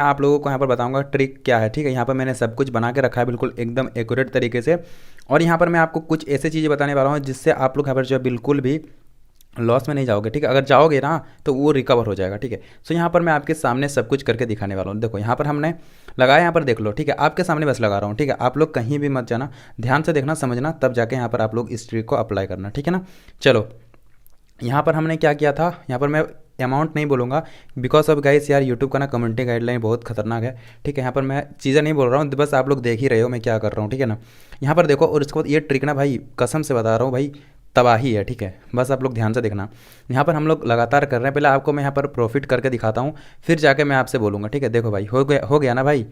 आप लोगों को यहाँ पर बताऊंगा ट्रिक क्या है, ठीक है। यहाँ पर मैंने सब कुछ बना के रखा है बिल्कुल एकदम एक्यूरेट तरीके से, और यहाँ पर मैं आपको कुछ ऐसी चीज़ें बताने वाला हूँ जिससे आप लोग यहाँ पर जो है बिल्कुल भी लॉस में नहीं जाओगे, ठीक है। अगर जाओगे ना तो वो रिकवर हो जाएगा, ठीक है। सो यहाँ पर मैं आपके सामने सब कुछ करके दिखाने वाला हूँ। देखो यहाँ पर हमने लगाया, यहाँ पर देख लो, ठीक है। आपके सामने बस लगा रहा हूँ, ठीक है। आप लोग कहीं भी मत जाना, ध्यान से देखना, समझना, तब जाके यहाँ पर आप लोग इस ट्रिक को अप्लाई करना, ठीक है ना। चलो यहाँ पर हमने क्या किया था, यहाँ पर मैं अमाउंट नहीं बोलूँगा, बिकॉज ऑफ गाइस यार यूट्यूब का ना कम्युनिटी गाइडलाइन बहुत खतरनाक है, ठीक है। यहाँ पर मैं चीज़ें नहीं बोल रहा हूँ, बस आप लोग देख ही रहे हो मैं क्या कर रहा हूँ, ठीक है ना। यहाँ पर देखो, और इसके बाद ये ट्रिक ना भाई कसम से बता रहा हूँ भाई, तबाही है, ठीक है। बस आप लोग ध्यान से देखना। यहाँ पर हम लोग लगातार कर रहे हैं, पहले आपको मैं यहाँ पर प्रॉफिट करके दिखाता हूँ, फिर जाके मैं आपसे बोलूँगा, ठीक है। देखो भाई हो गया ना भाई,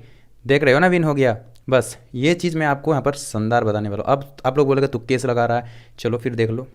देख रहे हो ना, विन हो गया। बस ये चीज़ मैं आपको यहाँ पर शानदार बताने वाला हूँ। अब आप लोग बोलेंगे तुक्के से लगा रहा है, चलो फिर देख लो,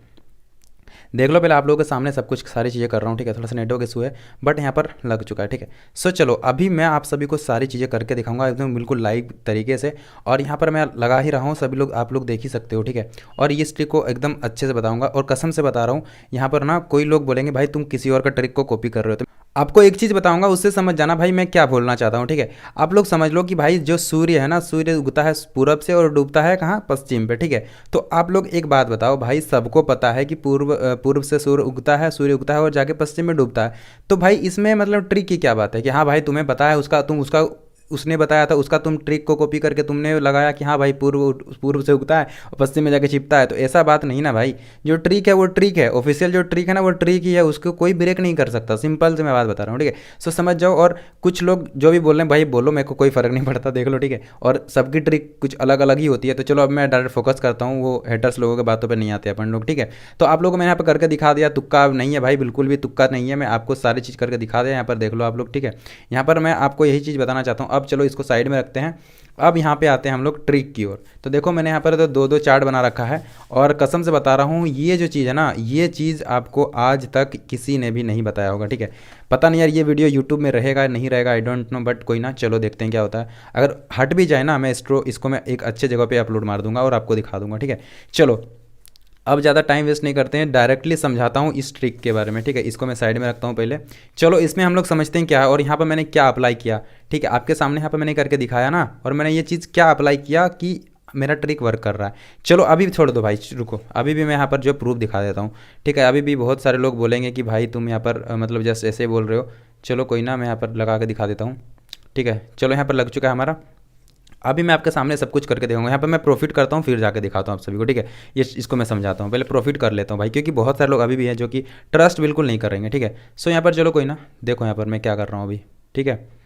देख लो। पहले आप लोगों के सामने सब कुछ सारी चीज़ें कर रहा हूँ, ठीक है। थोड़ा सा नेटवर्क इशू है बट यहाँ पर लग चुका है, ठीक है। सो चलो अभी मैं आप सभी को सारी चीज़ें करके दिखाऊंगा एकदम बिल्कुल लाइव तरीके से, और यहाँ पर मैं लगा ही रहा हूँ, सभी लोग आप लोग देख ही सकते हो, ठीक है। और ये ट्रिक को एकदम अच्छे से बताऊंगा, और कसम से बता रहा हूँ, यहाँ पर ना कोई लोग बोलेंगे भाई तुम किसी और का ट्रिक को कॉपी कर रहे हो, तो आपको एक चीज़ बताऊंगा, उससे समझ जाना भाई मैं क्या बोलना चाहता हूँ, ठीक है। आप लोग समझ लो कि भाई जो सूर्य है ना, सूर्य उगता है पूरब से और डूबता है कहाँ, पश्चिम पे, ठीक है। तो आप लोग एक बात बताओ भाई, सबको पता है कि पूर्व से सूर्य उगता है और जाके पश्चिम में डूबता है। तो भाई इसमें मतलब ट्रिक की क्या बात है कि हाँ भाई तुम्हें पता है उसका, तुम उसका, उसने बताया था उसका, तुम ट्रिक को कॉपी करके तुमने लगाया कि हाँ भाई पूर्व से उगता है और पश्चिम में जाके छिपता है। तो ऐसा बात नहीं ना भाई, जो ट्रिक है वो ट्रिक है, ऑफिशियल जो ट्रिक है ना वो ट्रिक ही है, उसको कोई ब्रेक नहीं कर सकता। सिंपल से मैं बात बता रहा हूँ, ठीक है। सो समझ जाओ, और कुछ लोग जो भी बोल रहे हैं भाई बोलो, मेरे को कोई फर्क नहीं पड़ता, देख लो, ठीक है। और सबकी ट्रिक कुछ अलग अलग ही होती है। तो चलो अब मैं डायरेक्ट फोकस करता हूँ, वो हेटर्स लोगों के बातों पर नहीं आते अपन लोग, ठीक है। तो आप लोगों को मैंने यहाँ पर करके दिखा दिया, तुक्का नहीं है भाई, बिल्कुल भी तुक्का नहीं है, मैं आपको सारी चीज़ करके दिखा दिया, यहाँ पर देख लो आप लोग, ठीक है। यहाँ पर मैं आपको यही चीज़ बताना चाहता हूँ। अब चलो इसको साइड में रखते हैं, अब यहाँ पे आते हैं हम लोग ट्रिक की ओर। तो देखो मैंने यहाँ पर तो दो दो चार्ट बना रखा है, और कसम से बता रहा हूँ ये जो चीज़ है ना, ये चीज़ आपको आज तक किसी ने भी नहीं बताया होगा, ठीक है। पता नहीं यार ये वीडियो यूट्यूब में रहेगा नहीं रहेगा, आई डोंट नो, बट कोई ना, चलो देखते हैं क्या होता है। अगर हट भी जाए ना, मैं इसको मैं एक अच्छे जगह पे अपलोड मार दूंगा और आपको दिखा दूंगा, ठीक है। चलो अब ज़्यादा टाइम वेस्ट नहीं करते हैं, डायरेक्टली समझाता हूँ इस ट्रिक के बारे में, ठीक है। इसको मैं साइड में रखता हूँ पहले। चलो इसमें हम लोग समझते हैं क्या है, और यहाँ पर मैंने क्या अप्लाई किया, ठीक है। आपके सामने यहाँ पर मैंने करके दिखाया ना, और मैंने ये चीज़ क्या अप्लाई किया कि मेरा ट्रिक वर्क कर रहा है। चलो अभी भी छोड़ दो भाई, रुको, अभी भी मैं यहाँ पर जो प्रूफ दिखा देता हूँ, ठीक है। अभी भी बहुत सारे लोग बोलेंगे कि भाई तुम यहाँ पर मतलब जैसे ऐसे बोल रहे हो। चलो कोई ना, मैं यहाँ पर लगा के दिखा देता हूँ, ठीक है। चलो यहाँ पर लग चुका है हमारा। अभी मैं आपके सामने सब कुछ करके देखूंगा। यहाँ पर मैं प्रॉफिट करता हूँ फिर जाके दिखाता हूँ आप सभी को, ठीक है। ये इसको मैं समझाता हूँ, पहले प्रॉफिट कर लेता हूँ भाई, क्योंकि बहुत सारे लोग अभी भी हैं जो कि ट्रस्ट बिल्कुल नहीं करेंगे, ठीक है। सो यहाँ पर चलो कोई ना, देखो यहाँ पर मैं क्या कर रहा हूँ अभी, ठीक है।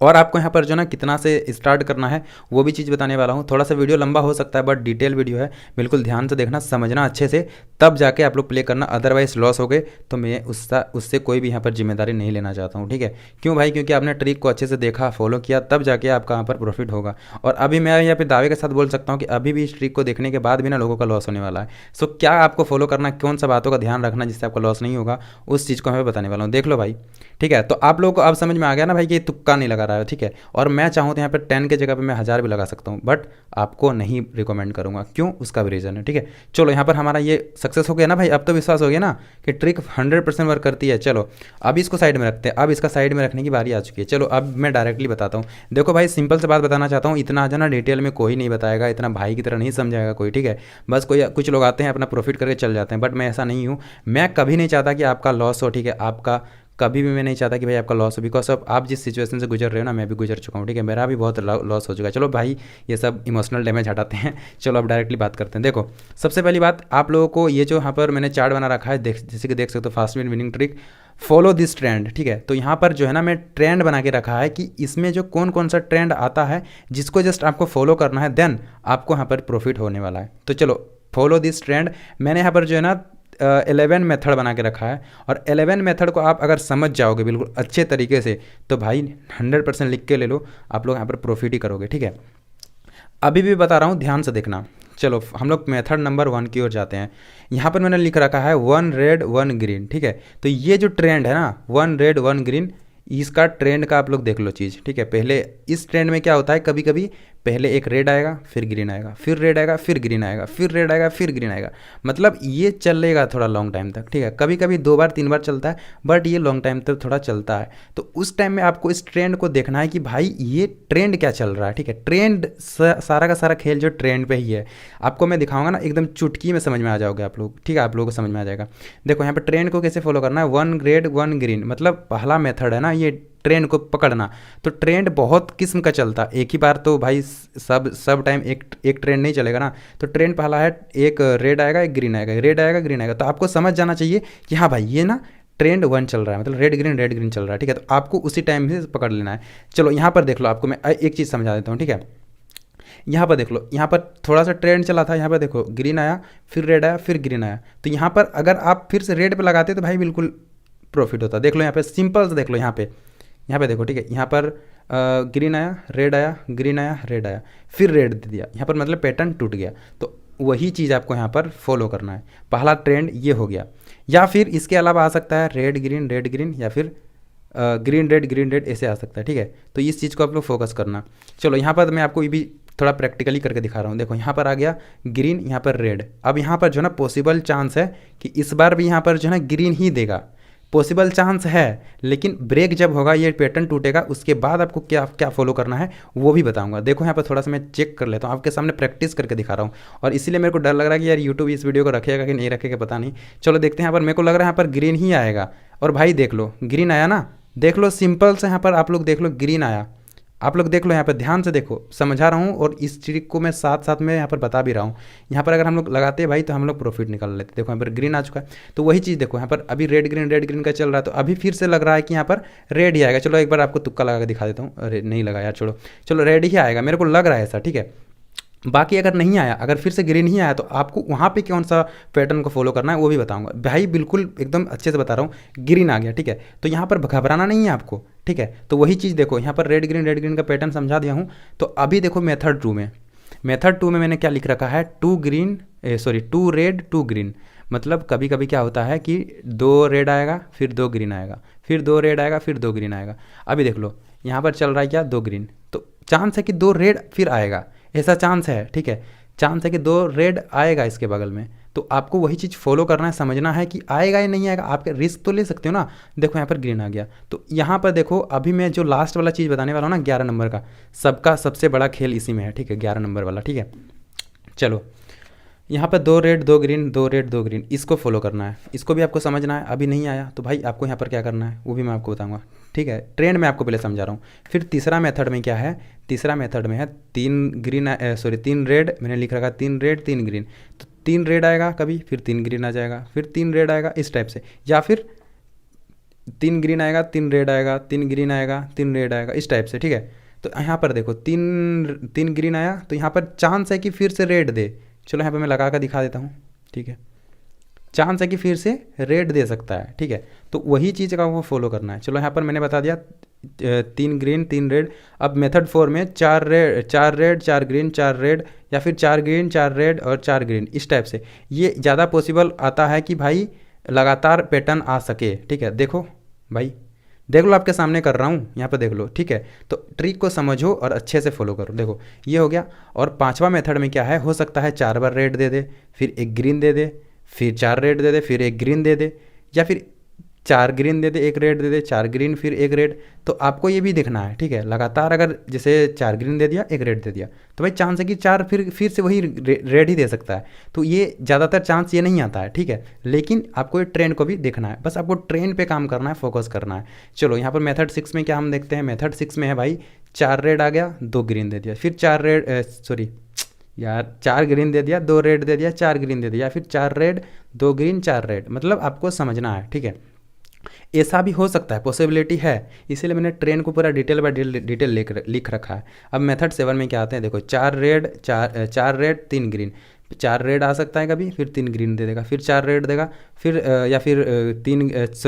और आपको यहाँ पर जो ना कितना से स्टार्ट करना है वो भी चीज़ बताने वाला हूँ। थोड़ा सा वीडियो लंबा हो सकता है बट डिटेल वीडियो है, बिल्कुल ध्यान से देखना, समझना अच्छे से, तब जाके आप लोग प्ले करना। अदरवाइज लॉस हो गए तो मैं उससे कोई भी यहाँ पर जिम्मेदारी नहीं लेना चाहता हूँ, ठीक है। क्यों भाई, क्योंकि आपने ट्रिक को अच्छे से देखा, फॉलो किया, तब जाके आपका यहाँ पर प्रॉफिट होगा। और अभी मैं यहाँ पे दावे के साथ बोल सकता हूँ कि अभी भी इस ट्रिक को देखने के बाद भी ना लोगों का लॉस होने वाला है। सो क्या आपको फॉलो करना, कौन सा बातों का ध्यान रखना जिससे आपका लॉस नहीं होगा, उस चीज़ को मैं बताने वाला हूँ, देख लो भाई, ठीक है। तो आप लोगों को अब समझ में आ गया ना भाई कि तुक्का नहीं लगा रहा है, ठीक है। और मैं चाहूँ तो यहाँ पे 10 की जगह पे मैं 1000 भी लगा सकता हूँ, बट आपको नहीं रिकमेंड करूँगा। क्यों, उसका भी रीज़न है, ठीक है। चलो यहाँ पर हमारा ये सक्सेस हो गया ना भाई, अब तो विश्वास हो गया ना कि ट्रिक 100% वर्क करती है। चलो अब इसको साइड में रखते हैं, अब इसका साइड में रखने की बारी आ चुकी है। चलो अब मैं डायरेक्टली बताता हूँ। देखो भाई सिंपल से बात बताना चाहता हूँ, इतना ज़्यादा डिटेल में कोई नहीं बताएगा, इतना भाई की तरह नहीं समझाएगा कोई, ठीक है। बस कोई कुछ लोग आते हैं अपना प्रॉफिट करके चल जाते हैं, बट मैं ऐसा नहीं हूँ। मैं कभी नहीं चाहता कि आपका लॉस हो, ठीक है। आपका कभी भी मैं नहीं चाहता कि भाई आपका लॉस हो, बिकॉज ऑफ आप जिस सिचुएशन से गुजर रहे हो ना, मैं भी गुजर चुका हूँ, ठीक है। मेरा भी बहुत लॉस हो चुका है। चलो भाई ये सब इमोशनल डैमेज हटाते हैं। चलो अब डायरेक्टली बात करते हैं। देखो सबसे पहली बात, आप लोगों को ये जो यहाँ पर मैंने चार्ट बना रखा है, जैसे कि देख सकते हो, fast winning trick, follow this trend, ठीक है। तो यहाँ पर जो है ना मैं ट्रेंड बना के रखा है कि इसमें जो कौन कौन सा ट्रेंड आता है जिसको जस्ट आपको फॉलो करना है, देन आपको यहाँ पर प्रॉफिट होने वाला है। तो चलो फॉलो दिस ट्रेंड, मैंने यहाँ पर जो है ना 11 मेथड बना के रखा है, और 11 मेथड को आप अगर समझ जाओगे बिल्कुल अच्छे तरीके से, तो भाई 100% लिख के ले लो, आप लोग यहाँ पर प्रॉफिट ही करोगे, ठीक है। अभी भी बता रहा हूँ, ध्यान से देखना। चलो हम लोग मेथड नंबर 1 की ओर जाते हैं। यहाँ पर मैंने लिख रखा है 1 रेड 1 ग्रीन, ठीक है। तो ये जो ट्रेंड है ना 1 रेड 1 ग्रीन, इसका ट्रेंड का आप लोग देख लो चीज़, ठीक है। पहले इस ट्रेंड में क्या होता है, कभी कभी पहले एक रेड आएगा, फिर ग्रीन आएगा, फिर रेड आएगा, फिर ग्रीन आएगा, फिर रेड आएगा, फिर ग्रीन आएगा। मतलब ये चलेगा थोड़ा लॉन्ग टाइम तक, ठीक है। कभी कभी 2 बार 3 बार चलता है, बट ये लॉन्ग टाइम तक थोड़ा चलता है। तो उस टाइम में आपको इस ट्रेंड को देखना है कि भाई ये ट्रेंड क्या चल रहा है, ठीक है। ट्रेंड सारा का सारा खेल जो ट्रेंड पे ही है, आपको मैं दिखाऊंगा ना, एकदम चुटकी में समझ में आ जाओगे आप लोग, ठीक है। आप लोगों को समझ में आ जाएगा। देखो यहाँ पे ट्रेंड को कैसे फॉलो करना है, 1 रेड 1 ग्रीन, मतलब पहला मेथड है ना ये ट्रेंड को पकड़ना। तो ट्रेंड बहुत किस्म का चलता है, एक ही बार तो भाई सब टाइम एक ट्रेंड नहीं चलेगा ना। तो ट्रेंड पहला है, एक रेड आएगा, एक ग्रीन आएगा, रेड आएगा, ग्रीन आएगा। तो आपको समझ जाना चाहिए कि हाँ भाई ये ना ट्रेंड 1 चल रहा है, मतलब रेड ग्रीन चल रहा है, ठीक है। तो आपको उसी टाइम से पकड़ लेना है। चलो यहाँ पर देख लो, आपको मैं एक चीज़ समझा देता हूँ, ठीक है। यहाँ पर देख लो, यहाँ पर थोड़ा सा ट्रेंड चला था, यहाँ पर देखो ग्रीन आया, फिर रेड आया, फिर ग्रीन आया। तो यहाँ पर अगर आप फिर से रेड पे लगाते तो भाई बिल्कुल प्रॉफिट होता। देख लो यहाँ पे सिंपल से देख लो, यहाँ पे देखो, ठीक है। यहाँ पर ग्रीन आया, रेड आया, ग्रीन आया, रेड आया, फिर रेड दे दिया, यहाँ पर मतलब पैटर्न टूट गया। तो वही चीज़ आपको यहाँ पर फॉलो करना है। पहला ट्रेंड ये हो गया, या फिर इसके अलावा आ सकता है रेड ग्रीन, या फिर ग्रीन रेड ऐसे आ सकता है, ठीक है। तो इस चीज़ को आप लोग फोकस करना। चलो यहाँ पर मैं आपको ये भी थोड़ा प्रैक्टिकली करके दिखा रहा हूँ। देखो यहाँ पर आ गया ग्रीन, यहाँ पर रेड। अब यहाँ पर जो है ना पॉसिबल चांस है कि इस बार भी यहाँ पर जो है ना ग्रीन ही देगा, पॉसिबल चांस है। लेकिन ब्रेक जब होगा, ये पैटर्न टूटेगा, उसके बाद आपको क्या क्या फॉलो करना है वो भी बताऊंगा। देखो यहाँ पर थोड़ा सा मैं चेक कर लेता हूँ, आपके सामने प्रैक्टिस करके दिखा रहा हूँ। और इसीलिए मेरे को डर लग रहा है कि यार यूट्यूब इस वीडियो को रखेगा कि नहीं रखेगा पता नहीं। चलो देखते हैं। यहाँ पर मेरे को लग रहा है यहाँ पर ग्रीन ही आएगा। और भाई देख लो ग्रीन आया ना, देख लो सिंपल से यहाँ पर आप लोग देख लो ग्रीन आया। आप लोग देख लो यहाँ पर ध्यान से देखो, समझा रहा हूँ और इस ट्रिक को मैं साथ साथ में यहाँ पर बता भी रहा हूँ। यहाँ पर अगर हम लोग लगाते हैं भाई तो हम लोग प्रॉफिट निकाल लेते। देखो यहाँ पर ग्रीन आ चुका है। तो वही चीज़ देखो, यहाँ पर अभी रेड ग्रीन का चल रहा है, तो अभी फिर से लग रहा है कि यहाँ पर रेड ही आएगा। चलो एक बार आपको तुक्का लगा के दिखा देता हूँ। अरे नहीं लगा यार, छोड़ो, चलो रेड ही आएगा, मेरे को लग रहा है ऐसा, ठीक है। बाकी अगर नहीं आया, अगर फिर से ग्रीन ही आया, तो आपको वहाँ पे कौन सा पैटर्न को फॉलो करना है वो भी बताऊंगा भाई। बिल्कुल एकदम अच्छे से बता रहा हूँ। ग्रीन आ गया, ठीक है। तो यहाँ पर घबराना नहीं है आपको, ठीक है। तो वही चीज़ देखो, यहाँ पर रेड ग्रीन का पैटर्न समझा दिया हूँ। तो अभी देखो मेथड 2 में मैंने क्या लिख रखा है, 2 रेड 2 ग्रीन। मतलब कभी कभी क्या होता है कि 2 रेड आएगा, फिर 2 ग्रीन आएगा, फिर 2 रेड आएगा, फिर 2 ग्रीन आएगा। अभी देख लो यहाँ पर चल रहा है क्या, 2 ग्रीन। तो चांस है कि 2 रेड फिर आएगा, ऐसा चांस है, ठीक है। चांस है कि 2 रेड आएगा इसके बगल में। तो आपको वही चीज़ फॉलो करना है, समझना है कि आएगा या नहीं आएगा। आप रिस्क तो ले सकते हो ना। देखो यहाँ पर ग्रीन आ गया। तो यहाँ पर देखो अभी मैं जो लास्ट वाला चीज़ बताने वाला हूँ ना, 11 नंबर का, सबका सबसे बड़ा खेल इसी में है, ठीक है। 11 नंबर वाला, ठीक है। चलो यहाँ पर 2 रेड 2 ग्रीन, 2 रेड 2 ग्रीन, इसको फॉलो करना है। इसको भी आपको समझना है। अभी नहीं आया तो भाई आपको यहाँ पर क्या करना है वो भी मैं आपको बताऊँगा, ठीक है। ट्रेंड में आपको पहले समझा रहा हूँ। फिर तीसरा मेथड में क्या है, तीसरा मेथड में है 3 रेड, मैंने लिख रखा 3 रेड 3 ग्रीन। तो 3 रेड आएगा कभी, फिर 3 ग्रीन आ जाएगा, फिर 3 रेड आएगा इस टाइप से, या फिर 3 ग्रीन आएगा, 3 रेड आएगा, 3 ग्रीन आएगा, 3 रेड आएगा, इस टाइप से, ठीक है। तो यहाँ पर देखो 3 ग्रीन आया, तो यहाँ पर चांस है कि फिर से रेड दे। चलो यहाँ पे मैं लगा कर दिखा देता हूँ, ठीक है। चांस है कि फिर से रेड दे सकता है, ठीक है। तो वही चीज़ का वो फॉलो करना है। चलो यहाँ पर मैंने बता दिया 3 ग्रीन 3 रेड। अब मेथड 4 में 4 रेड 4 ग्रीन 4 रेड, या फिर 4 ग्रीन 4 रेड और 4 ग्रीन, इस टाइप से। ये ज़्यादा पॉसिबल आता है कि भाई लगातार पैटर्न आ सके, ठीक है। देखो भाई, देख लो आपके सामने कर रहा हूँ, यहाँ पर देख लो, ठीक है। तो ट्रिक को समझो और अच्छे से फॉलो करो। देखो ये हो गया। और 5वां मेथड में क्या है, हो सकता है 4 बार रेड दे दे, फिर 1 ग्रीन दे दे, फिर 4 रेड दे दे, फिर 1 ग्रीन दे दे, या फिर 4 ग्रीन दे दे 1 रेड दे दे, 4 ग्रीन फिर 1 रेड। तो आपको ये भी देखना है, ठीक है। लगातार अगर जैसे 4 ग्रीन दे दिया 1 रेड दे दिया, तो भाई चांस है कि 4 फिर से वही रेड ही दे सकता है। तो ये ज़्यादातर चांस ये नहीं आता है, ठीक है। लेकिन आपको ये ट्रेंड को भी देखना है, बस आपको ट्रेंड पे काम करना है, फोकस करना है। चलो यहाँ पर मेथड 6 में क्या हम देखते हैं। मेथड 6 में है भाई 4 रेड आ गया, 2 ग्रीन दे दिया, फिर 4 ग्रीन दे दिया, 2 रेड दे दिया, 4 ग्रीन दे दिया, फिर 4 रेड 2 ग्रीन 4 रेड। मतलब आपको समझना है, ठीक है। ऐसा भी हो सकता है, पॉसिबिलिटी है, इसीलिए मैंने ट्रेंड को पूरा डिटेल बाय डिटेल लिख रखा है। अब मेथड 7 में क्या आते हैं, देखो 4 रेड 3 ग्रीन। 4 रेड आ सकता है कभी, फिर 3 ग्रीन दे देगा, फिर 4 रेड देगा, फिर या फिर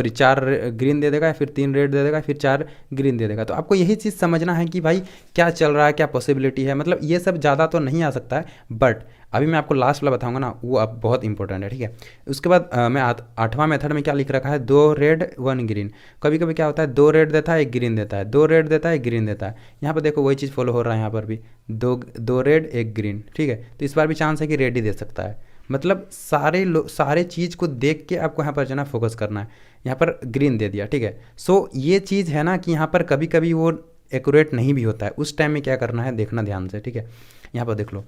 4 ग्रीन दे देगा, फिर 3 रेड दे देगा, फिर 4 ग्रीन दे देगा। तो आपको यही चीज़ समझना है कि भाई क्या चल रहा है, क्या पॉसिबिलिटी है। मतलब ये सब ज़्यादा तो नहीं आ सकता है, बट अभी मैं आपको लास्ट वाला बताऊंगा ना, वो अब बहुत इंपॉर्टेंट है, ठीक है। उसके बाद मैं आठवां मेथड में क्या लिख रखा है, 2 रेड 1 ग्रीन। कभी कभी क्या होता है, 2 रेड देता है 1 ग्रीन देता है, 2 रेड देता है 1 ग्रीन देता है। यहाँ पर देखो वही चीज़ फॉलो हो रहा है यहाँ पर भी, 2 रेड 1 ग्रीन, ठीक है। तो इस बार भी चांस है कि रेड ही दे सकता है। मतलब सारे चीज़ को देख के आपको यहाँ पर जो है ना फोकस करना है। यहाँ पर ग्रीन दे दिया, ठीक है। सो ये चीज़ है ना कि यहाँ पर कभी कभी वो एक्यूरेट नहीं भी होता है, उस टाइम में क्या करना है देखना ध्यान से, ठीक है। यहाँ पर देख लो,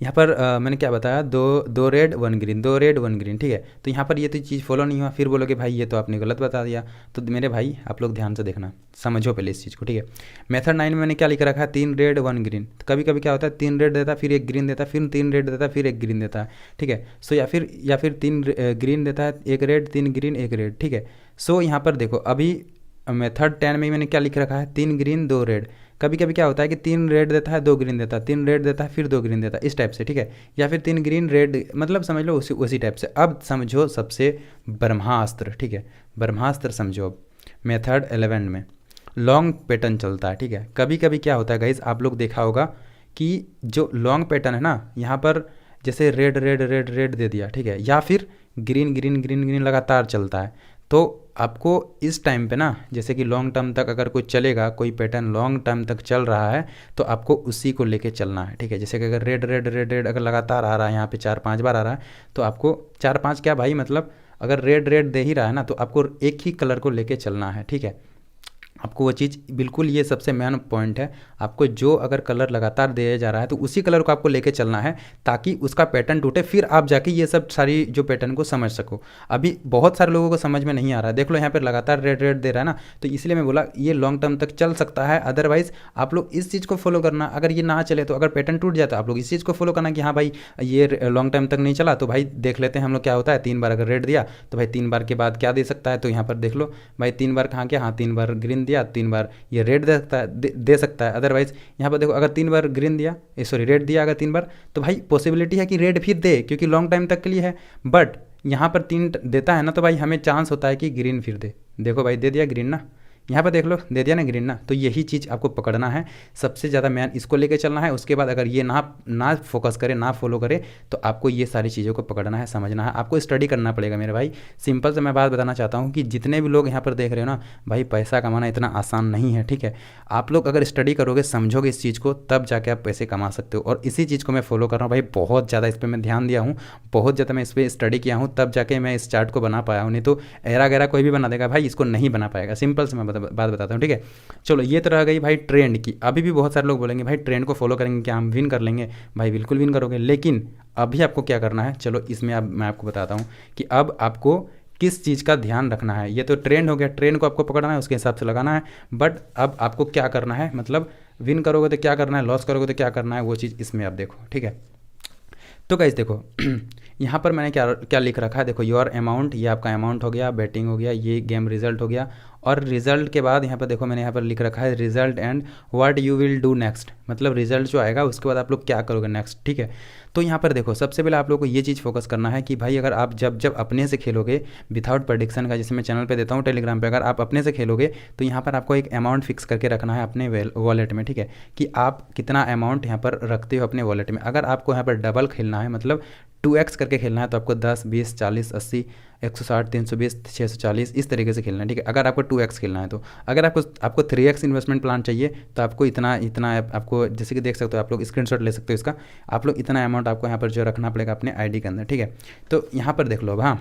यहाँ पर मैंने क्या बताया, 2 रेड 1 ग्रीन, 2 रेड 1 ग्रीन, ठीक है। तो यहाँ पर ये तो चीज़ फॉलो नहीं हुआ, फिर बोलोगे भाई ये तो आपने गलत बता दिया। तो मेरे भाई आप लोग ध्यान से देखना, समझो पहले इस चीज़ को, ठीक है। मेथड 9 में मैंने क्या लिख रखा है, 3 रेड 1 ग्रीन। तो कभी कभी क्या होता है, 3 रेड देता है फिर 1 ग्रीन देता है, फिर 3 रेड देता है फिर 1 ग्रीन देता है, ठीक है। सो या फिर 3 ग्रीन देता है, 1 रेड 3 ग्रीन 1 रेड, ठीक है। सो यहाँ पर देखो अभी मेथड 10 में मैंने क्या लिख रखा है, 3 ग्रीन 2 रेड। कभी कभी क्या होता है कि 3 रेड देता है 2 ग्रीन देता है, 3 रेड देता है फिर 2 ग्रीन देता है, इस टाइप से, ठीक है। या फिर 3 ग्रीन 1 रेड, मतलब समझ लो उसी टाइप से। अब समझो सबसे ब्रह्मास्त्र, ठीक है, ब्रह्मास्त्र समझो। अब मेथड 11 में लॉन्ग पैटर्न चलता है, ठीक है। कभी कभी क्या होता है गाइज, आप लोग देखा होगा कि जो लॉन्ग पैटर्न है ना, यहाँ पर जैसे रेड रेड रेड रेड दे दिया, ठीक है, या फिर ग्रीन ग्रीन ग्रीन ग्रीन लगातार चलता है। तो आपको इस टाइम पे ना, जैसे कि लॉन्ग टर्म तक अगर कोई चलेगा, कोई पैटर्न लॉन्ग टर्म तक चल रहा है, तो आपको उसी को लेके चलना है, ठीक है। जैसे कि अगर रेड रेड रेड रेड अगर लगातार आ रहा है, यहाँ पे 4-5 बार आ रहा है, तो आपको 4-5 क्या भाई, मतलब अगर रेड रेड दे ही रहा है ना, तो आपको एक ही कलर को लेके चलना है, ठीक है। आपको वो चीज़ बिल्कुल, ये सबसे मेन पॉइंट है। आपको जो अगर कलर लगातार दिया जा रहा है तो उसी कलर को आपको लेके चलना है, ताकि उसका पैटर्न टूटे, फिर आप जाके ये सब सारी जो पैटर्न को समझ सको। अभी बहुत सारे लोगों को समझ में नहीं आ रहा है, देख लो यहाँ पर लगातार रेड रेड दे रहा है ना, तो इसलिए मैं बोला ये लॉन्ग टर्म तक चल सकता है। अदरवाइज आप लोग इस चीज़ को फॉलो करना, अगर ये ना चले तो, अगर पैटर्न टूट जाए तो आप लोग इस चीज़ को फॉलो करना कि हाँ भाई ये लॉन्ग टाइम तक नहीं चला, तो भाई देख लेते हैं हम लोग क्या होता है। 3 बार अगर रेड दिया तो भाई 3 बार के बाद क्या दे सकता है, तो यहाँ पर देख लो भाई 3 बार कहाँ क्या, हाँ 3 बार ग्रीन दिया, 3 बार ये रेड दे सकता है, दे सकता है। अदरवाइज यहाँ पर देखो अगर 3 बार ग्रीन दिया, सॉरी रेड दिया अगर 3 बार, तो भाई पॉसिबिलिटी है कि रेड फिर दे, क्योंकि लॉन्ग टाइम तक के लिए है। बट यहाँ पर 3 देता है ना, तो भाई हमें चांस होता है कि ग्रीन फिर दे। देखो भाई दे दिया ग्रीन ना, यहाँ पर देख लो दे दिया ना ग्रीन ना। तो यही चीज़ आपको पकड़ना है, सबसे ज़्यादा मैन इसको लेके चलना है। उसके बाद अगर ये ना फोकस करे, ना फॉलो करे, तो आपको ये सारी चीज़ों को पकड़ना है, समझना है, आपको स्टडी करना पड़ेगा मेरे भाई। सिंपल से मैं बात बताना चाहता हूँ कि जितने भी लोग यहाँ पर देख रहे हो ना भाई, पैसा कमाना इतना आसान नहीं है, ठीक है। आप लोग अगर स्टडी करोगे, समझोगे इस चीज़ को, तब जाके आप पैसे कमा सकते हो। और इसी चीज़ को मैं फॉलो कर रहा हूँ भाई, बहुत ज़्यादा इस पर मैं ध्यान दिया हूँ, बहुत ज़्यादा मैं इस पर स्टडी किया हूँ, तब जाके मैं इस चार्ट को बना पाया हूँ। नहीं तो एरा गैरा कोई भी बना देगा भाई, इसको नहीं बना पाएगा। सिंपल से मैं बात बताता हूँ, ठीक है। चलो ये तो रह गई भाई ट्रेंड की। अभी भी बहुत सारे लोग बोलेंगे भाई ट्रेंड को फॉलो करेंगे क्या हम विन कर लेंगे, भाई बिल्कुल विन करोगे। लेकिन अभी आपको क्या करना है, चलो इसमें अब मैं आपको बताता हूँ कि अब आपको किस चीज़ का ध्यान रखना है। ये तो ट्रेंड हो गया, ट्रेंड को आपको पकड़ना है, उसके हिसाब से लगाना है। बट अब आपको क्या करना है, मतलब विन करोगे तो क्या करना है, लॉस करोगे तो क्या करना है, वो चीज़ इसमें आप देखो, ठीक है। तो गाइस देखो यहाँ पर मैंने क्या क्या लिख रखा है, देखो योर अमाउंट, ये आपका अमाउंट हो गया, बैटिंग हो गया, ये गेम रिजल्ट हो गया। और रिजल्ट के बाद यहाँ पर देखो मैंने यहाँ पर लिख रखा है result and what you will do next, मतलब रिजल्ट जो आएगा उसके बाद आप लोग क्या करोगे नेक्स्ट, ठीक है। तो यहाँ पर देखो सबसे पहले आप लोग को ये चीज़ फोकस करना है कि भाई अगर आप जब अपने से खेलोगे विदाउट प्रेडिक्शन का, जैसे मैं चैनल पे देता हूँ टेलीग्राम पे, अगर आप अपने से खेलोगे तो यहाँ पर आपको एक अमाउंट फिक्स करके रखना है अपने वॉलेट में, ठीक है, कि आप कितना अमाउंट यहाँ पर रखते हो अपने वॉलेट में। अगर आपको यहाँ पर डबल खेलना है, मतलब 2x करके खेलना है, तो आपको 10 20 40 80 160 320 640 इस तरीके से खेलना है, ठीक है। अगर आपको 2x खेलना है तो अगर आपको 3x इन्वेस्टमेंट प्लान चाहिए तो आपको इतना इतना आपको, जैसे कि देख सकते हो आप लोग स्क्रीनशॉट ले सकते हो इसका, आप लोग इतना अमाउंट आपको यहाँ पर जो रखना पड़ेगा अपने आईडी के अंदर, ठीक है। तो यहाँ पर देख लो अब, हाँ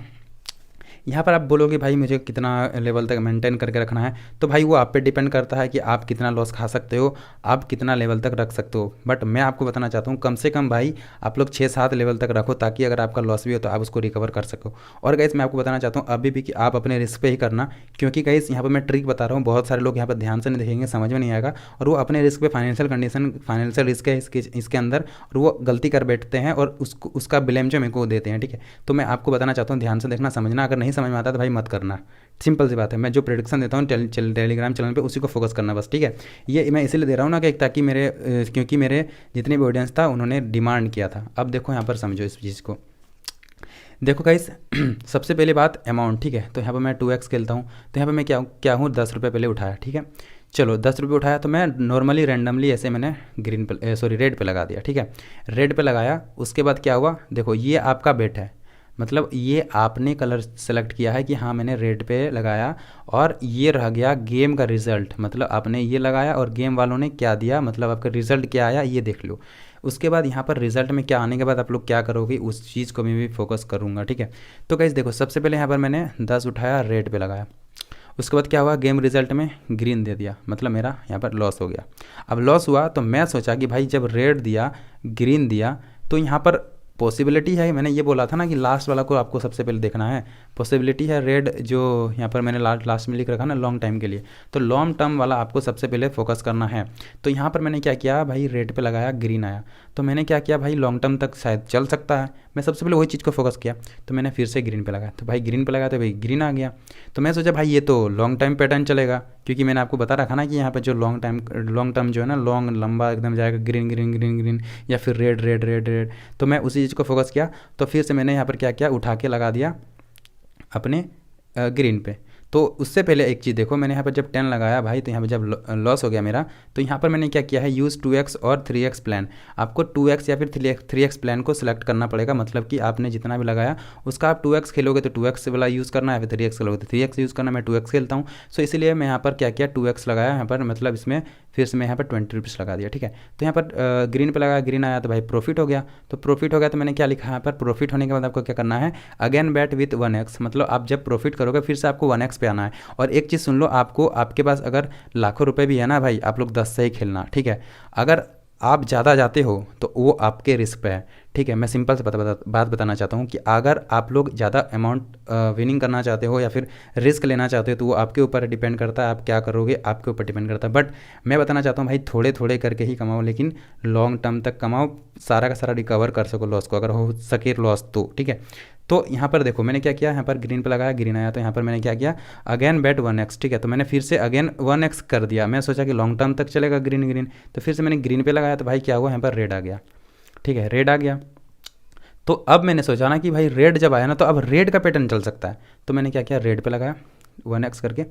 यहाँ पर आप बोलोगे भाई मुझे कितना लेवल तक मेंटेन करके रखना है, तो भाई वो आप पे डिपेंड करता है कि आप कितना लॉस खा सकते हो, आप कितना लेवल तक रख सकते हो। बट मैं आपको बताना चाहता हूँ कम से कम भाई आप लोग 6-7 लेवल तक रखो, ताकि अगर आपका लॉस भी हो तो आप उसको रिकवर कर सको। और गाइस मैं आपको बताना चाहता हूँ अभी भी कि आप अपने रिस्क पे ही करना, क्योंकि गाइस यहाँ पर मैं ट्रिक बता रहा हूँ, बहुत सारे लोग यहाँ पर ध्यान से नहीं देखेंगे, समझ में नहीं आएगा, और वो अपने रिस्क पे फाइनेंशियल कंडीशन, फाइनेंशियल रिस्क है इसके अंदर, और वो गलती कर बैठते हैं और उसका ब्लेम जो मेरे को देते हैं, ठीक है। तो मैं आपको बताना चाहता हूँ ध्यान से देखना, समझना, अगर नहीं समझ में आता तो भाई मत करना, सिंपल सी बात है। मैं जो प्रेडिक्शन देता हूँ टेलीग्राम चैनल पे उसी को फोकस करना बस, ठीक है। ये मैं इसीलिए दे रहा हूँ ना कि ताकि क्योंकि मेरे जितने भी ऑडियंस था उन्होंने डिमांड किया था। अब देखो यहाँ पर समझो इस चीज़ को, देखो गाइस सबसे पहले बात अमाउंट, ठीक है। तो यहाँ पर मैं 2x खेलता हूँ, तो यहाँ पर मैं क्या हूँ 10 रुपये पहले उठाया, ठीक है। चलो 10 रुपये उठाया तो मैं नॉर्मली रैंडमली ऐसे मैंने ग्रीन पे सॉरी रेड पे लगा दिया, ठीक है। रेड पे लगाया, उसके बाद क्या हुआ, देखो ये आपका बेट है, मतलब ये आपने कलर सेलेक्ट किया है कि हाँ मैंने रेड पे लगाया, और ये रह गया गेम का रिज़ल्ट, मतलब आपने ये लगाया और गेम वालों ने क्या दिया, मतलब आपका रिज़ल्ट क्या आया ये देख लो। उसके बाद यहाँ पर रिज़ल्ट में क्या आने के बाद आप लोग क्या करोगे उस चीज़ को मैं भी फोकस करूँगा, ठीक है। तो गाइस देखो, सबसे पहले यहाँ पर मैंने 10 उठाया, रेड पे लगाया, उसके बाद क्या हुआ, गेम रिजल्ट में ग्रीन दे दिया, मतलब मेरा यहाँ पर लॉस हो गया। अब लॉस हुआ तो मैं सोचा कि भाई जब रेड दिया ग्रीन दिया तो यहाँ पर पॉसिबिलिटी है, मैंने ये बोला था ना कि लास्ट वाला को आपको सबसे पहले देखना है, पॉसिबिलिटी है रेड जो यहाँ पर मैंने लास्ट में लिख रखा ना लॉन्ग टाइम के लिए, तो लॉन्ग टर्म वाला आपको सबसे पहले फोकस करना है। तो यहाँ पर मैंने क्या किया भाई, रेड पे लगाया, ग्रीन आया, तो मैंने क्या किया भाई लॉन्ग टर्म तक शायद चल सकता है, मैं सबसे पहले वही चीज़ को फोकस किया, तो मैंने फिर से ग्रीन पे लगाया, तो भाई ग्रीन पे लगाया तो भाई ग्रीन आ गया। तो मैं सोचा भाई ये तो लॉन्ग टाइम पैटर्न चलेगा, क्योंकि मैंने आपको बता रखा ना कि यहाँ पर जो लॉन्ग टर्म जो है ना, लॉन्ग लंबा एकदम जाएगा, ग्रीन ग्रीन ग्रीन ग्रीन या फिर रेड रेड रेड रेड। तो मैं उसी चीज़ को फोकस किया, तो फिर से मैंने यहाँ पर क्या किया, उठा के लगा दिया अपने ग्रीन पे। तो उससे पहले एक चीज़ देखो, मैंने यहाँ पर जब 10 लगाया भाई, तो यहाँ पर जब लॉस हो गया मेरा, तो यहाँ पर मैंने क्या किया है, यूज़ 2x और 3x प्लान। आपको 2x या फिर 3x प्लान को सिलेक्ट करना पड़ेगा, मतलब कि आपने जितना भी लगाया उसका आप 2x खेलोगे तो 2x वाला यूज़ करना है, फिर 3x खेलोगे तो 3x यूज़ करना। मैं 2x खेलता हूँ, सो इसीलिए मैं यहाँ पर क्या किया, 2x लगाया यहाँ पर, मतलब इसमें फिर से मैं यहाँ पर 20 रुपीज़ लगा दिया, ठीक है। तो यहाँ पर ग्रीन पे लगाया, ग्रीन आया तो भाई प्रॉफिट हो गया। तो प्रॉफिट हो गया तो मैंने क्या लिखा है यहाँ पर, प्रॉफिट होने के बाद आपको क्या करना है, अगेन बैट विथ 1x, मतलब आप जब प्रॉफिट करोगे फिर से आपको 1x पे आना है। और एक चीज़ सुन लो, आपको आपके पास अगर लाखों रुपए भी है ना भाई, आप लोग 10 से ही खेलना, ठीक है। अगर आप ज़्यादा जाते हो तो वो आपके रिस्क पे है, ठीक है। मैं सिंपल से बात बताना चाहता हूँ कि अगर आप लोग ज़्यादा अमाउंट विनिंग करना चाहते हो या फिर रिस्क लेना चाहते हो तो वो आपके ऊपर डिपेंड करता है, आप क्या करोगे आपके ऊपर डिपेंड करता है। बट मैं बताना चाहता हूँ भाई थोड़े थोड़े करके ही कमाओ, लेकिन लॉन्ग टर्म तक कमाओ, सारा का सारा रिकवर कर सको लॉस को, अगर हो सके लॉस तो, ठीक है। तो यहाँ पर देखो मैंने क्या किया, यहाँ पर ग्रीन पे लगाया, ग्रीन आया, तो यहाँ पर मैंने क्या किया, अगेन बैट 1x, ठीक है। तो मैंने फिर से अगेन 1x कर दिया, मैं सोचा कि लॉन्ग टर्म तक चलेगा ग्रीन ग्रीन, तो फिर से मैंने ग्रीन पे लगाया, तो भाई क्या हुआ, यहाँ पर रेड आ गया, ठीक है, रेड आ गया। तो अब मैंने सोचा ना कि भाई रेड जब आया ना तो अब रेड का पैटर्न चल सकता है, तो मैंने क्या किया, रेड पे लगाया 1x करके।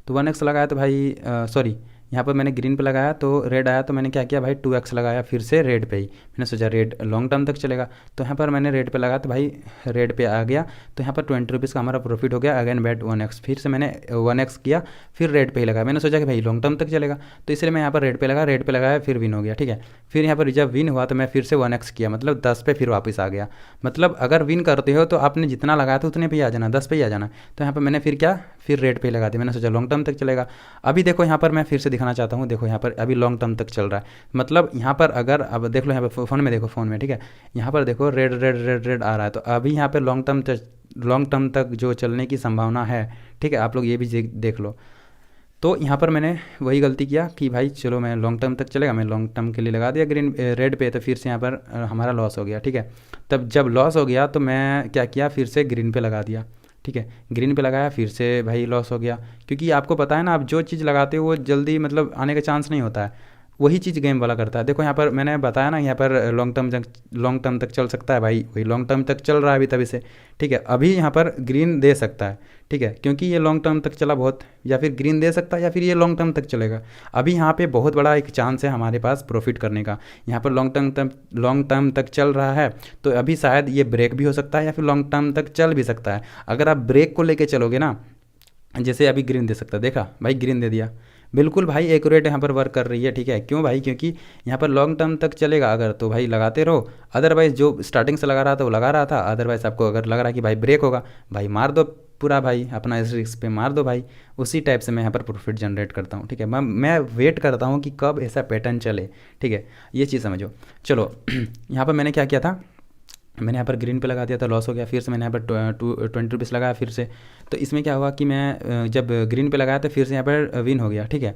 तो 1x लगाया तो भाई सॉरी यहाँ पर मैंने ग्रीन पे लगाया तो रेड आया, तो मैंने क्या किया भाई 2x लगाया फिर से रेड पे ही, मैंने सोचा रेड लॉन्ग टर्म तक चलेगा। तो यहाँ पर मैंने रेड पे लगाया तो भाई रेड पे आ गया, तो यहाँ पर 20 रुपीज़ का हमारा प्रॉफिट हो गया। अगेन बैट 1x, फिर से मैंने 1x किया, फिर रेड पे ही लगाया, मैंने सोचा कि भाई लॉन्ग टर्म तक चलेगा, तो इसलिए मैं यहाँ पर रेड पे लगा, रेड पे लगाया, फिर विन हो गया, ठीक है। फिर यहाँ पर जब विन हुआ तो मैं फिर से 1x किया, मतलब 10 पे फिर वापस आ गया। मतलब अगर विन करते हो तो आपने जितना लगाया था उतने पे ही आ जाना, 10 पे ही आ जाना। तो यहाँ पर मैंने फिर क्या, फिर रेड पे ही लगा दिया, मैंने सोचा लॉन्ग टर्म तक चलेगा। अभी देखो यहाँ पर मैं फिर से दिखाना चाहता हूँ, देखो यहाँ पर अभी लॉन्ग टर्म तक चल रहा है, मतलब यहाँ पर अगर अब देख लो, यहाँ पर फ़ोन में देखो, फ़ोन में, ठीक है, यहाँ पर देखो रेड रेड रेड रेड आ रहा है, तो अभी यहाँ पर लॉन्ग टर्म तक जो चलने की संभावना है, ठीक है। आप लोग ये भी देख लो। तो यहाँ पर मैंने वही गलती किया कि भाई चलो मैं लॉन्ग टर्म तक चलेगा, मैं लॉन्ग टर्म के लिए लगा दिया रेड पे, तो फिर से यहाँ पर हमारा लॉस हो गया, ठीक है। तब जब लॉस हो गया तो मैं क्या किया, फिर से ग्रीन पे लगा दिया, ठीक है। ग्रीन पे लगाया, फिर से भाई लॉस हो गया, क्योंकि आपको पता है ना, आप जो चीज़ लगाते हो वो जल्दी मतलब आने का चांस नहीं होता है, वही चीज़ गेम वाला करता है। देखो यहाँ पर मैंने बताया ना, यहाँ पर लॉन्ग टर्म तक चल सकता है भाई, वही लॉन्ग टर्म तक चल रहा है अभी तभी से, ठीक है। अभी यहाँ पर ग्रीन दे सकता है, ठीक है, क्योंकि ये लॉन्ग टर्म तक चला बहुत, या फिर ग्रीन दे सकता है या फिर ये लॉन्ग टर्म तक चलेगा। अभी यहाँ पे बहुत बड़ा एक चांस है हमारे पास प्रॉफिट करने का, यहाँ पर लॉन्ग टर्म तक चल रहा है, तो अभी शायद ये ब्रेक भी हो सकता है या फिर लॉन्ग टर्म तक चल भी सकता है। अगर आप ब्रेक को लेके चलोगे ना, जैसे अभी ग्रीन दे सकता है, देखा भाई ग्रीन दे दिया, बिल्कुल भाई एक्यूरेट यहाँ पर वर्क कर रही है, ठीक है। क्यों भाई, क्योंकि यहाँ पर लॉन्ग टर्म तक चलेगा अगर, तो भाई लगाते रहो, अदरवाइज़ जो स्टार्टिंग से लगा रहा था वो लगा रहा था, अदरवाइज़ आपको अगर लग रहा है कि भाई ब्रेक होगा, भाई मार दो पूरा, भाई अपना इस रिस्क पे मार दो भाई। उसी टाइप से मैं यहाँ पर प्रॉफिट जनरेट करता हूँ, ठीक है। मैं वेट करता हूँ कि कब ऐसा पैटर्न चले, ठीक है, ये चीज़ समझो। चलो यहाँ पर मैंने क्या किया था, मैंने यहाँ पर ग्रीन पे लगा दिया था, लॉस हो गया, फिर से मैंने यहाँ पर 20 रुपीज़ लगाया फिर से। तो इसमें क्या हुआ कि मैं जब ग्रीन पे लगाया तो फिर से यहाँ पर विन हो गया, ठीक है।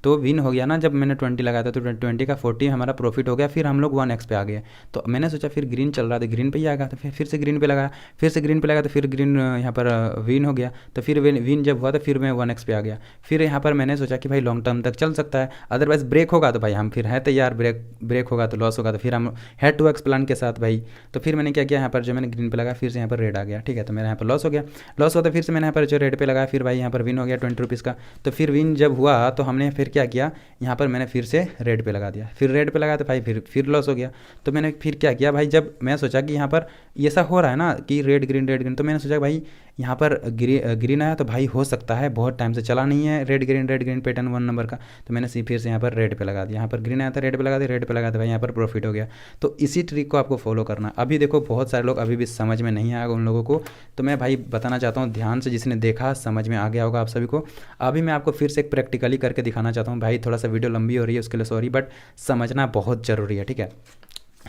तो विन हो गया ना, जब मैंने 20 लगाया था तो 20 का 40 हमारा प्रॉफिट हो गया, फिर हम लोग 1x पे आ गए। तो मैंने सोचा फिर ग्रीन चल रहा था, ग्रीन पे ही आएगा, तो फिर से ग्रीन पे लगाया, फिर से ग्रीन पे लगाया, तो फिर ग्रीन यहाँ पर विन हो गया। तो फिर विन जब हुआ तो फिर मैं 1x पे आ गया। फिर यहाँ पर मैंने सोचा कि भाई लॉन्ग टर्म तक चल सकता है, अदरवाइज ब्रेक होगा तो भाई हम फिर हैं तैयार, ब्रेक होगा तो लॉस होगा, तो फिर हम है 2x प्लान के साथ भाई। तो फिर मैंने क्या किया, यहाँ पर जो मैंने ग्रीन पे लगाया फिर से यहाँ पर रेड आ गया, ठीक है। तो मेरा यहाँ पर लॉस हो गया, लॉस हुआ तो फिर से मैंने यहाँ पर जो रेड पे लगाया, फिर भाई यहाँ पर विन हो गया 20 रुपीज़ का। तो फिर विन जब हुआ तो हमने फिर क्या किया, यहाँ पर मैंने फिर से रेड पे लगा दिया, फिर रेड पे लगाया तो भाई फिर लॉस हो गया। तो मैंने फिर क्या किया भाई, जब मैं सोचा कि यहाँ पर ये ऐसा हो रहा है ना कि रेड ग्रीन, तो मैंने सोचा भाई यहाँ पर ग्रीन आया तो भाई हो सकता है बहुत टाइम से चला नहीं है रेड ग्रीन पैटर्न 1 नंबर का, तो मैंने फिर से यहाँ पर रेड पे लगा दिया, यहाँ पर ग्रीन आया था रेड पे लगा दिया, रेड पे लगा दिया भाई, यहाँ पर प्रॉफिट हो गया। तो इसी ट्रिक को आपको फॉलो करना। अभी देखो बहुत सारे लोग अभी भी समझ में नहीं आएगा उन लोगों को, तो मैं भाई बताना चाहता हूँ ध्यान से, जिसने देखा समझ में आ गया होगा आप सभी को। अभी मैं आपको फिर से एक प्रैक्टिकली करके दिखाना चाहता हूँ भाई, थोड़ा सा वीडियो लंबी हो रही है उसके लिए सॉरी, बट समझना बहुत ज़रूरी है, ठीक है।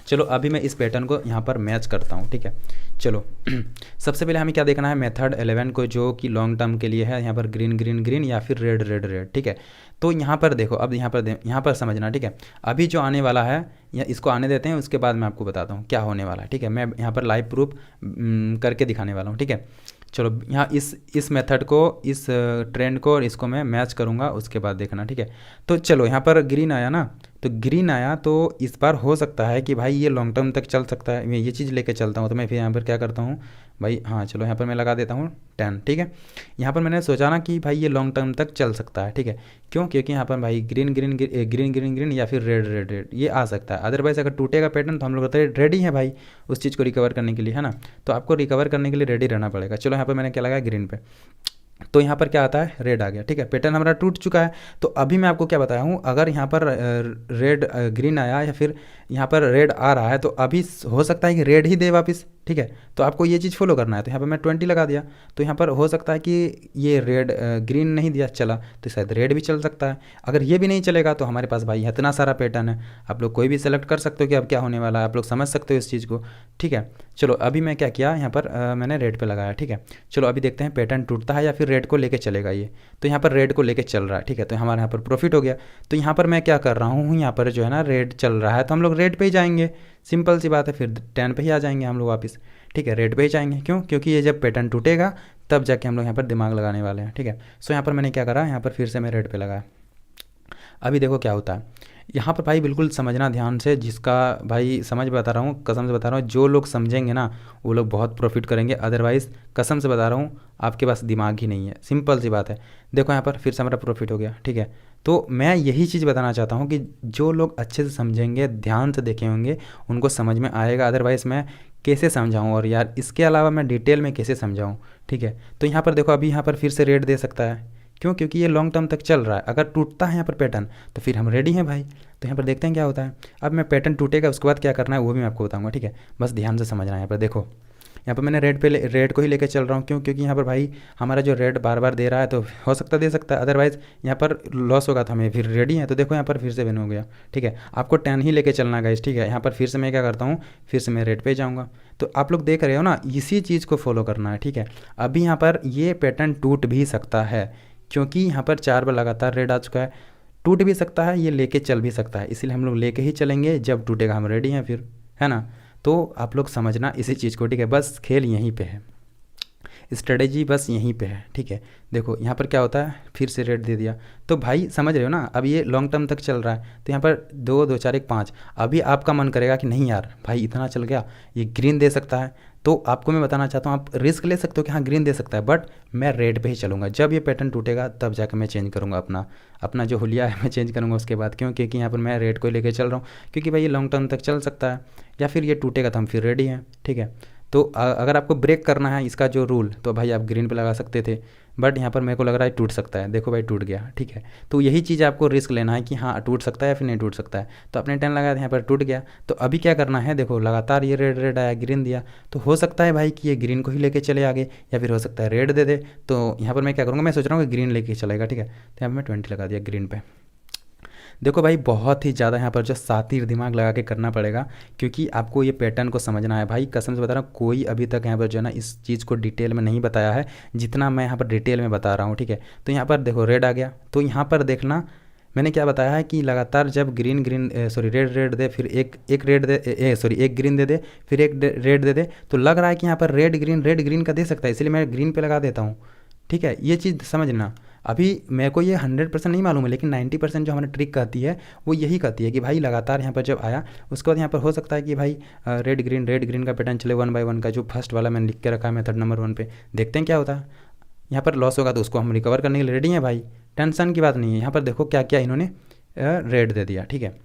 चलो अभी मैं इस पैटर्न को यहाँ पर मैच करता हूँ, ठीक है। चलो सबसे पहले हमें क्या देखना है, मेथड 11 को, जो कि लॉन्ग टर्म के लिए है, यहाँ पर ग्रीन ग्रीन ग्रीन या फिर रेड रेड रेड, ठीक है। तो यहाँ पर देखो, अब यहाँ पर समझना, ठीक है। अभी जो आने वाला है या इसको आने देते हैं, उसके बाद मैं आपको बताता हूँ क्या होने वाला है, ठीक है। मैं यहाँ पर लाइव प्रूफ करके दिखाने वाला हूँ, ठीक है। चलो यहाँ इस मेथड को, इस ट्रेंड को और इसको मैं मैच करूँगा, उसके बाद देखना, ठीक है। तो चलो यहाँ पर ग्रीन आया ना, तो ग्रीन आया तो इस बार हो सकता है कि भाई ये लॉन्ग टर्म तक चल सकता है, मैं ये चीज़ लेके चलता हूँ। तो मैं फिर यहाँ पर क्या करता हूँ भाई, हाँ चलो यहाँ पर मैं लगा देता हूँ 10, ठीक है। यहाँ पर मैंने सोचा ना कि भाई ये लॉन्ग टर्म तक चल सकता है, ठीक है। क्यों? क्योंकि यहाँ पर भाई green green green green green या फिर रेड रेड रेड ये आ सकता है। अदरवाइज अगर टूटेगा पैटर्न तो हम लोग रेडी हैं भाई उस चीज़ को रिकवर करने के लिए, है ना। तो आपको रिकवर करने के लिए रेडी रहना पड़ेगा। चलो यहाँ पर मैंने क्या लगाया, ग्रीन पे, तो यहाँ पर क्या आता है, रेड आ गया, ठीक है। पैटर्न हमारा टूट चुका है। तो अभी मैं आपको क्या बताया हूँ, अगर यहाँ पर रेड ग्रीन आया या फिर यहाँ पर रेड आ रहा है, तो अभी हो सकता है कि रेड ही दे वापस, ठीक है। तो आपको ये चीज़ फॉलो करना है। तो यहाँ पर मैं 20 लगा दिया, तो यहाँ पर हो सकता है कि ये रेड ग्रीन नहीं दिया चला, तो शायद रेड भी चल सकता है। अगर ये भी नहीं चलेगा तो हमारे पास भाई इतना सारा पैटर्न है, आप लोग कोई भी सेलेक्ट कर सकते हो कि अब क्या होने वाला है, आप लोग समझ सकते हो इस चीज़ को, ठीक है। चलो अभी मैं क्या किया, यहाँ पर मैंने रेड पे लगाया, ठीक है। चलो अभी देखते हैं पैटर्न टूटता है या फिर रेड को लेके चलेगा ये। तो यहाँ पर रेड को लेके चल रहा है, ठीक है। तो हमारे यहाँ पर प्रॉफिट हो गया। तो यहाँ पर मैं क्या कर रहा हूँ, यहाँ पर जो है ना रेड चल रहा है, तो हम लोग रेड पे ही जाएंगे, सिंपल सी बात है। फिर 10 पे ही आ जाएंगे हम लोग वापस, ठीक है। रेड पे ही जाएंगे, क्यों? क्योंकि ये जब पैटर्न टूटेगा तब जाके हम लोग यहाँ पर दिमाग लगाने वाले हैं, ठीक है। सो यहाँ पर मैंने क्या करा, यहाँ पर फिर से मैं रेड पे लगाया। अभी देखो क्या होता है यहाँ पर भाई, बिल्कुल समझना ध्यान से, जिसका भाई समझ बता रहा हूँ, कसम से बता रहा हूँ, जो लोग समझेंगे ना वो लोग बहुत प्रॉफिट करेंगे। अदरवाइज़ कसम से बता रहा हूँ आपके पास दिमाग ही नहीं है, सिंपल सी बात है। देखो यहाँ पर फिर से हमारा प्रॉफिट हो गया, ठीक है। तो मैं यही चीज़ बताना चाहता हूँ कि जो लोग अच्छे से समझेंगे, ध्यान से देखे होंगे, उनको समझ में आएगा। अदरवाइज़ मैं कैसे समझाऊँ, और यार इसके अलावा मैं डिटेल में कैसे समझाऊँ, ठीक है। तो यहाँ पर देखो, अभी यहाँ पर फिर से रेट दे सकता है, क्यों? क्योंकि ये लॉन्ग टर्म तक चल रहा है। अगर टूटता है यहाँ पर पैटर्न तो फिर हम रेडी हैं भाई। तो यहाँ पर देखते हैं क्या होता है। अब मैं पैटर्न टूटेगा उसके बाद क्या करना है वो भी मैं आपको बताऊंगा, ठीक है। बस ध्यान से समझना है। यहाँ पर देखो, यहाँ पर मैंने रेड को ही लेकर चल रहा हूँ, क्यों? क्योंकि यहाँ पर भाई हमारा जो रेड बार बार दे रहा है तो हो सकता है दे सकता है, अदरवाइज़ यहाँ पर लॉस होगा, तो हमें फिर रेडी है। तो देखो यहाँ पर फिर से विन हो गया, ठीक है। आपको 10 ही लेके चलना गाइस, ठीक है। यहाँ पर फिर से मैं क्या करता हूँ, फिर से मैं रेड पे जाऊँगा। तो आप लोग देख रहे हो ना, इसी चीज़ को फॉलो करना है, ठीक है। अभी यहाँ पर ये पैटर्न टूट भी सकता है, क्योंकि यहाँ पर 4 बार लगातार रेड आ चुका है। टूट भी सकता है, ये लेके चल भी सकता है, इसलिए हम लोग लेके ही चलेंगे। जब टूटेगा हम रेडी हैं फिर, है ना। तो आप लोग समझना इसी चीज़ को, ठीक है। बस खेल यहीं पे है, स्ट्रेटेजी बस यहीं पे है, ठीक है। देखो यहाँ पर क्या होता है, फिर से रेट दे दिया, तो भाई समझ रहे हो ना, अब ये लॉन्ग टर्म तक चल रहा है। तो यहाँ पर 2 2 4 1 5, अभी आपका मन करेगा कि नहीं यार भाई इतना चल गया, ये ग्रीन दे सकता है। तो आपको मैं बताना चाहता हूँ, आप रिस्क ले सकते हो कि हाँ ग्रीन दे सकता है, बट मैं रेड पे ही चलूँगा। जब ये पैटर्न टूटेगा तब जाकर मैं चेंज करूँगा अपना जो हुलिया है मैं चेंज करूँगा उसके बाद, क्यों? क्योंकि यहाँ पर मैं रेड को लेकर चल रहा हूँ, क्योंकि भाई ये लॉन्ग टर्म तक चल सकता है, या फिर ये टूटेगा तो हम फिर रेडी हैं, ठीक है। तो अगर आपको ब्रेक करना है इसका जो रूल, तो भाई आप ग्रीन पे लगा सकते थे, बट यहाँ पर मेरे को लग रहा है टूट सकता है। देखो भाई टूट गया, ठीक है। तो यही चीज़ आपको रिस्क लेना है कि हाँ टूट सकता है या फिर नहीं टूट सकता है। तो आपने 10 लगाया था, यहाँ पर टूट गया, तो अभी क्या करना है, देखो लगातार ये रेड रेड आया, ग्रीन दिया, तो हो सकता है भाई कि ये ग्रीन को ही लेके चले आगे, या फिर हो सकता है रेड दे दे। तो यहाँ पर मैं क्या करूँगा, मैं सोच रहा हूँ कि ग्रीन लेके चलेगा, ठीक है। तो यहाँ पर मैं 20 लगा दिया ग्रीन पे। देखो भाई बहुत ही ज़्यादा यहाँ पर जो सातिर दिमाग लगा के करना पड़ेगा, क्योंकि आपको ये पैटर्न को समझना है भाई। कसम से बता रहा हूँ, कोई अभी तक यहाँ पर जो है ना इस चीज़ को डिटेल में नहीं बताया है जितना मैं यहाँ पर डिटेल में बता रहा हूँ, ठीक है। तो यहाँ पर देखो रेड आ गया, तो यहाँ पर देखना मैंने क्या बताया है कि लगातार जब रेड रेड दे, फिर एक रेड दे, एक ग्रीन दे दे, फिर एक रेड दे दे, तो लग रहा है कि यहाँ पर रेड ग्रीन का दे सकता है, इसलिए मैं ग्रीन पे लगा देता हूँ, ठीक है। ये चीज़ समझना। अभी मेरे को ये 100% नहीं मालूम है, लेकिन 90% जो हमारी ट्रिक कहती है वो यही कहती है कि भाई लगातार यहाँ पर जब आया उसके बाद यहाँ पर हो सकता है कि भाई रेड ग्रीन का पैटर्न चले 1 बाय 1 का, जो फर्स्ट वाला मैंने लिख के रखा है मेथड नंबर 1 पे। देखते हैं क्या होता है। यहाँ पर लॉस होगा तो उसको हम रिकवर करने के लिए रेडी हैं भाई, टेंशन की बात नहीं है। यहाँ पर देखो क्या क्या इन्होंने रेड दे दिया, ठीक है।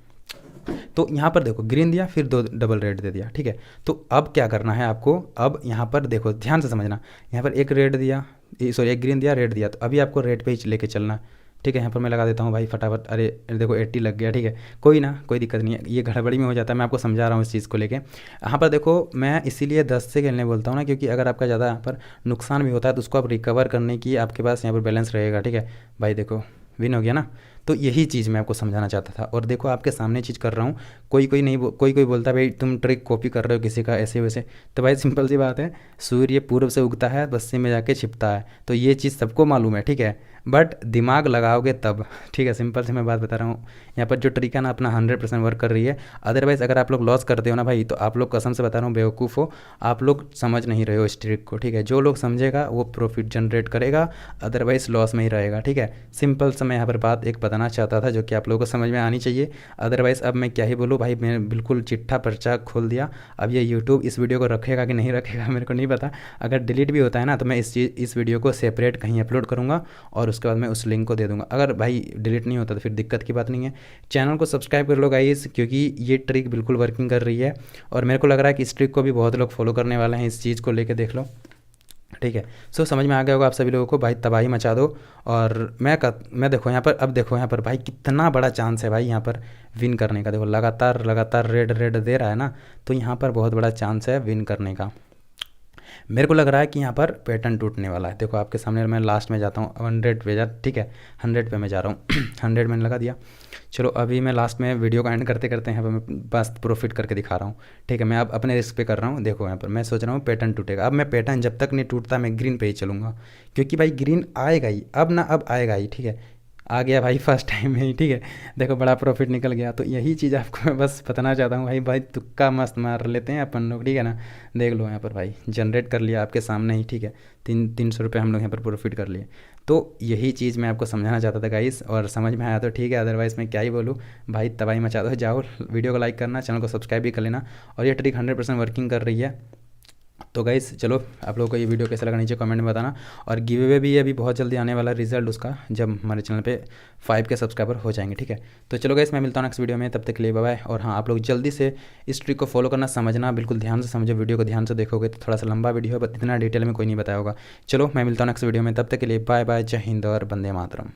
तो यहाँ पर देखो ग्रीन दिया, फिर 2 डबल रेड दे दिया, ठीक है। तो अब क्या करना है आपको, अब यहाँ पर देखो ध्यान से समझना, यहाँ पर एक रेड दिया, सॉरी एक ग्रीन दिया, रेड दिया, तो अभी आपको रेड पे ही लेके चलना, ठीक है। यहाँ पर मैं लगा देता हूँ भाई फटाफट, अरे देखो 80 लग गया, ठीक है। कोई ना, कोई दिक्कत नहीं है, ये गड़बड़ी में हो जाता है, मैं आपको समझा रहा हूँ इस चीज़ को लेके। यहाँ पर देखो मैं इसीलिए 10 से खेलने बोलता हूँ ना, क्योंकि अगर आपका ज़्यादा यहाँ पर नुकसान भी होता है तो उसको आप रिकवर करने की आपके पास यहाँ पर बैलेंस रहेगा, ठीक है भाई। देखो विन हो गया ना, तो यही चीज़ मैं आपको समझाना चाहता था। और देखो आपके सामने चीज़ कर रहा हूँ, कोई कोई नहीं कोई कोई बोलता है भाई तुम ट्रिक कॉपी कर रहे हो किसी का ऐसे वैसे, तो भाई सिंपल सी बात है, सूर्य पूर्व से उगता है पश्चिम में जाके छिपता है, तो ये चीज़ सबको मालूम है, ठीक है। बट दिमाग लगाओगे तब, ठीक है, सिंपल से मैं बात बता रहा हूँ। यहाँ पर जो ट्रिक है ना अपना 100% वर्क कर रही है। अदरवाइज़ अगर आप लोग लॉस करते हो ना भाई, तो आप लोग कसम से बता रहा हूँ बेवकूफ़ हो, आप लोग समझ नहीं रहे हो इस ट्रिक को, ठीक है। जो लोग समझेगा वो प्रॉफिट जनरेट करेगा, अदरवाइज़ लॉस में ही रहेगा, ठीक है। सिंपल से मैं यहाँ पर बात एक बताना चाहता था जो कि आप लोगों को समझ में आनी चाहिए। अदरवाइज़ अब मैं क्या ही बोलूँ भाई, मैंने बिल्कुल चिट्ठा पर्चा खोल दिया। अब ये यूट्यूब इस वीडियो को रखेगा कि नहीं रखेगा मेरे को नहीं पता। अगर डिलीट भी होता है ना तो मैं इस वीडियो को सेपरेट कहीं अपलोड करूँगा और उसके बाद मैं उस लिंक को दे दूँगा। अगर भाई डिलीट नहीं होता तो फिर दिक्कत की बात नहीं है। चैनल को सब्सक्राइब कर लो गाइस, क्योंकि ये ट्रिक बिल्कुल वर्किंग कर रही है और मेरे को लग रहा है कि इस ट्रिक को भी बहुत लोग फॉलो करने वाले हैं, इस चीज़ को लेके देख लो, ठीक है। सो समझ में आ गया होगा आप सभी लोगों को, भाई तबाही मचा दो। और मैं देखो यहाँ पर, अब देखो यहाँ पर भाई कितना बड़ा चांस है भाई यहाँ पर विन करने का। देखो लगातार लगातार रेड रेड दे रहा है ना, तो यहाँ पर बहुत बड़ा चांस है विन करने का। मेरे को लग रहा है कि यहाँ पर पैटर्न टूटने वाला है। देखो आपके सामने मैं लास्ट में जाता हूँ 100 पे जा, ठीक है 100 पे मैं जा रहा हूँ 100 मैंने लगा दिया। चलो अभी मैं लास्ट में वीडियो का एंड करते करते यहाँ पर मैं बस प्रॉफिट करके दिखा रहा हूँ, ठीक है। मैं अब अपने रिस्क पे कर रहा हूँ। देखो यहाँ पर मैं सोच रहा हूँ पैटर्न टूटेगा। अब मैं पैटर्न जब तक नहीं टूटता मैं ग्रीन पे ही चलूँगा, क्योंकि भाई ग्रीन आएगा ही अब ना, अब आएगा ही, ठीक है। आ गया भाई फर्स्ट टाइम में ही, ठीक है। देखो बड़ा प्रॉफिट निकल गया। तो यही चीज़ आपको मैं बस बताना चाहता हूँ भाई, भाई तुक्का मस्त मार लेते हैं अपन लोग, ठीक है ना। देख लो यहाँ पर भाई जनरेट कर लिया आपके सामने ही, ठीक है। 300 रुपये हम लोग यहाँ पर प्रॉफिट कर लिए। तो यही चीज़ मैं आपको समझाना चाहता था गाइस, और समझ में आया तो ठीक है, अदरवाइज़ मैं क्या ही बोलूँ भाई, तबाही मचा दो। जाओ वीडियो को लाइक करना, चैनल को सब्सक्राइब भी कर लेना, और ये ट्रिक 100% वर्किंग कर रही है। तो गाइस चलो आप लोगों को ये वीडियो कैसा लगा नीचे कमेंट में बताना। और गिव अवे भी अभी बहुत जल्दी आने वाला रिजल्ट उसका, जब हमारे चैनल पे 5 के सब्सक्राइबर हो जाएंगे, ठीक है। तो चलो गाइस मैं मिलता हूँ नेक्स्ट वीडियो में, तब तक के लिए बाय बाय। और हाँ आप लोग जल्दी से इस ट्रिक को फॉलो करना, समझना, बिल्कुल ध्यान से समझो, वीडियो को ध्यान से देखोगे तो थोड़ा सा लंबा वीडियो है, बट इतना डिटेल में कोई नहीं बताया होगा। चलो मैं मिलता हूँ नेक्स्ट वीडियो में, तब तक के लिए बाय बाय, जय हिंद और वंदे मातरम।